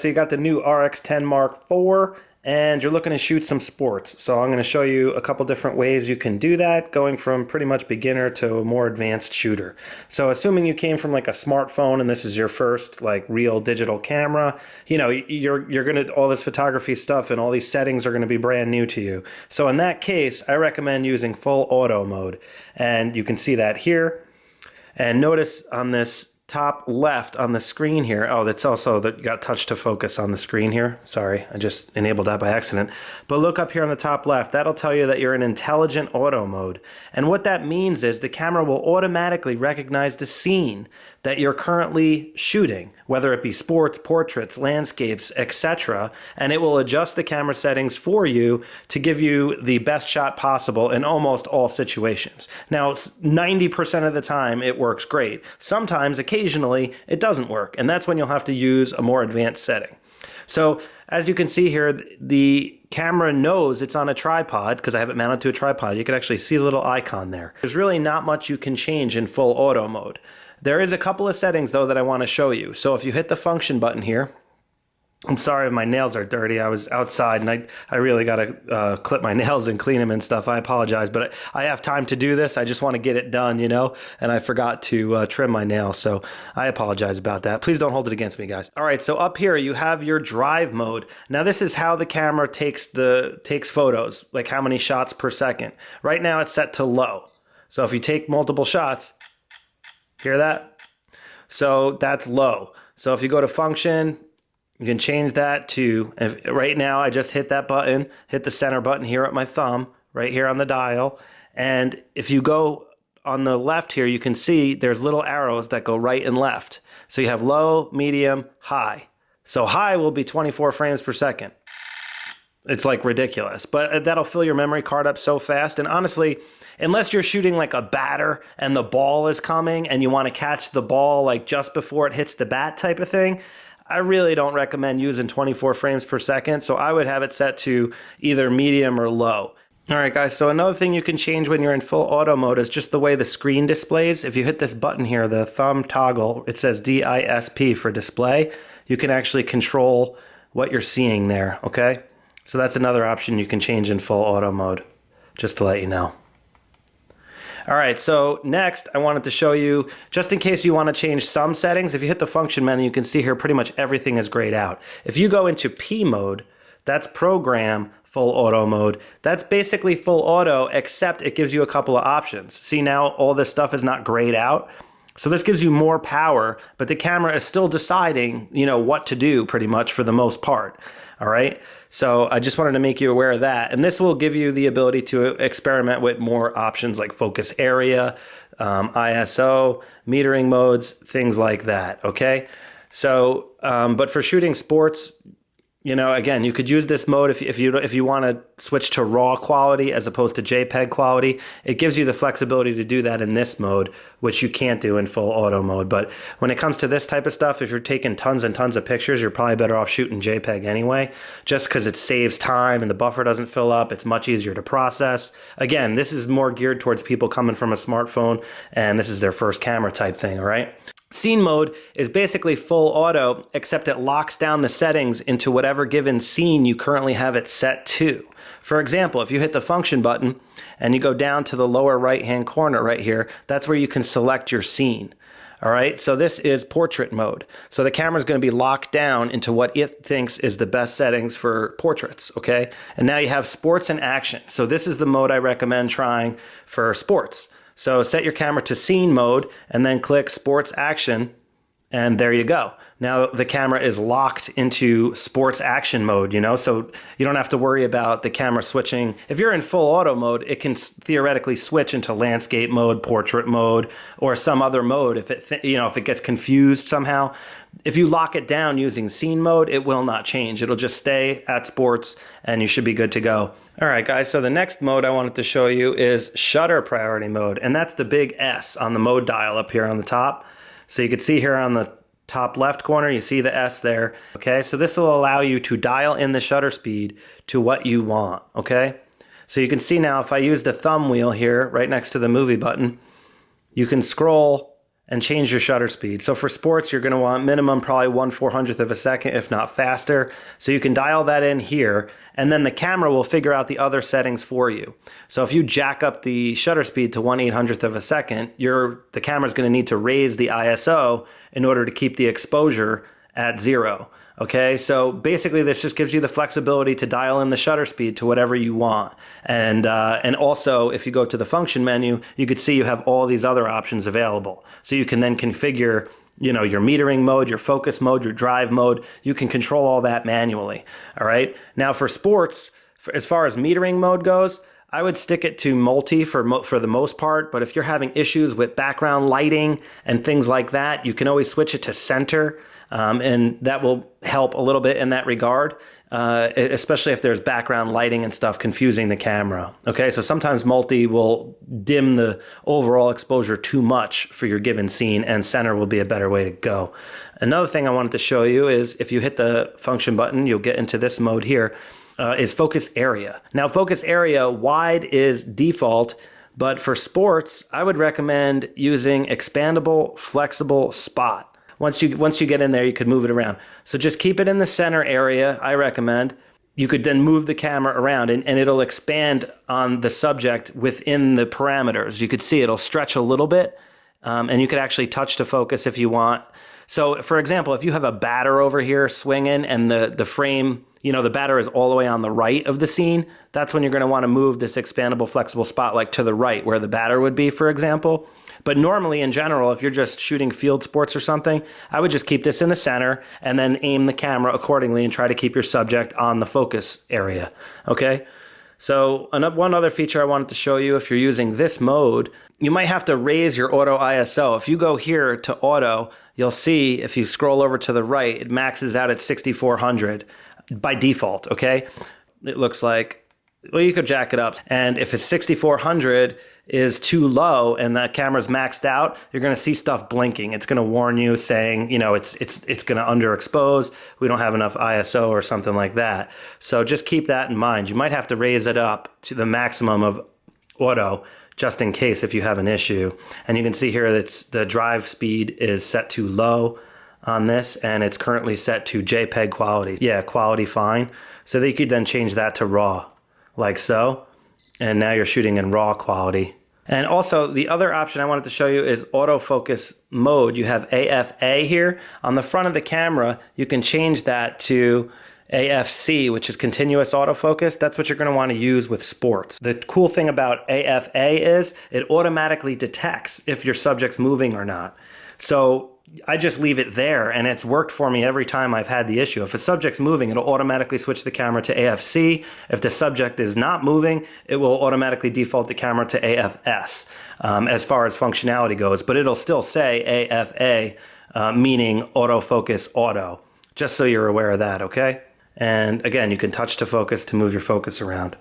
so you got the new RX10 Mark IV, and you're looking to shoot some sports. So I'm going to show you a couple different ways you can do that, going from pretty much beginner to a more advanced shooter. So assuming you came from like a smartphone and this is your first like real digital camera, you know, you're going to, all this photography stuff and all these settings are going to be brand new to you. So in that case, I recommend using full auto mode. And you can see that here. And notice on this top left on the screen here, oh, that's also that got touch to focus on the screen here. Sorry, I just enabled that by accident. But look up here on the top left, that'll tell you that you're in intelligent auto mode. And what that means is the camera will automatically recognize the scene that you're currently shooting, whether it be sports, portraits, landscapes, etc. And it will adjust the camera settings for you to give you the best shot possible in almost all situations. Now, 90% of the time it works great. Sometimes, occasionally, it doesn't work, and that's when you'll have to use a more advanced setting. So as you can see here, the camera knows it's on a tripod because I have it mounted to a tripod. You can actually see the little icon there. There's really not much you can change in full auto mode. There is a couple of settings though that I want to show you. So if you hit the function button here, I'm sorry if my nails are dirty. I was outside and I really got to clip my nails and clean them and stuff. I apologize, but I have time to do this. I just want to get it done, you know, and I forgot to trim my nails. So I apologize about that. Please don't hold it against me, guys. All right, so up here you have your drive mode. Now this is how the camera takes photos, like how many shots per second. Right now it's set to low. So if you take multiple shots, hear that? So that's low. So if you go to function, you can change that to, right now I just hit that button, hit the center button here at my thumb, right here on the dial. And if you go on the left here, you can see there's little arrows that go right and left. So you have low, medium, high. So high will be 24 frames per second. It's like ridiculous, but that'll fill your memory card up so fast. And honestly, unless you're shooting like a batter and the ball is coming and you want to catch the ball like just before it hits the bat type of thing, I really don't recommend using 24 frames per second. So I would have it set to either medium or low. All right, guys, so another thing you can change when you're in full auto mode is just the way the screen displays. If you hit this button here, the thumb toggle, it says DISP for display. You can actually control what you're seeing there, okay? So that's another option you can change in full auto mode, just to let you know. All right, so next I wanted to show you, just in case you want to change some settings, if you hit the function menu, you can see here pretty much everything is grayed out. If you go into P mode, that's program full auto mode. That's basically full auto, except it gives you a couple of options. See, now all this stuff is not grayed out. So this gives you more power, but the camera is still deciding, you know, what to do pretty much for the most part. All right. So I just wanted to make you aware of that. And this will give you the ability to experiment with more options like focus area, ISO, metering modes, things like that. Okay. So, but for shooting sports, you know, again, you could use this mode if you want to switch to RAW quality as opposed to JPEG quality. It gives you the flexibility to do that in this mode, which you can't do in full auto mode. But when it comes to this type of stuff, if you're taking tons and tons of pictures, you're probably better off shooting JPEG anyway, just because it saves time and the buffer doesn't fill up. It's much easier to process. Again, this is more geared towards people coming from a smartphone and this is their first camera type thing, all right? Scene mode is basically full auto, except it locks down the settings into whatever given scene you currently have it set to. For example, if you hit the function button and you go down to the lower right-hand corner right here, that's where you can select your scene. All right, so this is portrait mode. So the camera is going to be locked down into what it thinks is the best settings for portraits, okay? And now you have sports and action. So this is the mode I recommend trying for sports. So set your camera to scene mode and then click sports action, and there you go. Now the camera is locked into sports action mode, you know, so you don't have to worry about the camera switching. If you're in full auto mode, it can theoretically switch into landscape mode, portrait mode, or some other mode if if it gets confused somehow. If you lock it down using scene mode, it will not change. It'll just stay at sports and you should be good to go. All right, guys, so the next mode I wanted to show you is shutter priority mode, and that's the big S on the mode dial up here on the top. So you can see here on the top left corner, you see the S there. Okay, so this will allow you to dial in the shutter speed to what you want, okay? So you can see now if I use the thumb wheel here right next to the movie button, you can scroll and change your shutter speed. So for sports, you're going to want minimum probably 1/400th of a second, if not faster. So you can dial that in here, and then the camera will figure out the other settings for you. So if you jack up the shutter speed to 1/800th of a second, the camera's going to need to raise the ISO in order to keep the exposure at 0. Okay, so basically this just gives you the flexibility to dial in the shutter speed to whatever you want. And also, if you go to the function menu, you could see you have all these other options available. So you can then configure, your metering mode, your focus mode, your drive mode. You can control all that manually. All right. Now for sports, as far as metering mode goes, I would stick it to multi for the most part, but if you're having issues with background lighting and things like that, you can always switch it to center, and that will help a little bit in that regard, especially if there's background lighting and stuff confusing the camera. Okay, so sometimes multi will dim the overall exposure too much for your given scene, and center will be a better way to go. Another thing I wanted to show you is if you hit the function button, you'll get into this mode here. Is focus area. Now, focus area wide is default, but for sports, I would recommend using expandable, flexible spot. Once you get in there, you could move it around. So just keep it in the center area, I recommend. You could then move the camera around and it'll expand on the subject within the parameters. You could see it'll stretch a little bit, and you could actually touch to focus if you want. So for example, if you have a batter over here swinging and the frame, the batter is all the way on the right of the scene, that's when you're going to want to move this expandable, flexible spot like to the right where the batter would be, for example. But normally in general, if you're just shooting field sports or something, I would just keep this in the center and then aim the camera accordingly and try to keep your subject on the focus area. Okay. So one other feature I wanted to show you, if you're using this mode, you might have to raise your auto ISO. If you go here to auto, you'll see if you scroll over to the right, it maxes out at 6400 by default, okay? It looks like, well, you could jack it up. And if it's 6400 is too low and that camera's maxed out, you're going to see stuff blinking. It's going to warn you saying, it's going to underexpose. We don't have enough ISO or something like that. So just keep that in mind. You might have to raise it up to the maximum of auto just in case if you have an issue. And you can see here that the drive speed is set to low on this, and it's currently set to JPEG quality. Yeah, quality fine. So that you could then change that to RAW, like so. And now you're shooting in RAW quality. And also the other option I wanted to show you is autofocus mode. You have AFA here. On the front of the camera, you can change that to AFC, which is continuous autofocus. That's what you're going to want to use with sports. The cool thing about AFA is it automatically detects if your subject's moving or not. So I just leave it there, and it's worked for me every time I've had the issue. If a subject's moving, it'll automatically switch the camera to AFC. If the subject is not moving, it will automatically default the camera to AFS as far as functionality goes. But it'll still say AFA, meaning autofocus auto, just so you're aware of that, okay? And again, you can touch to focus to move your focus around.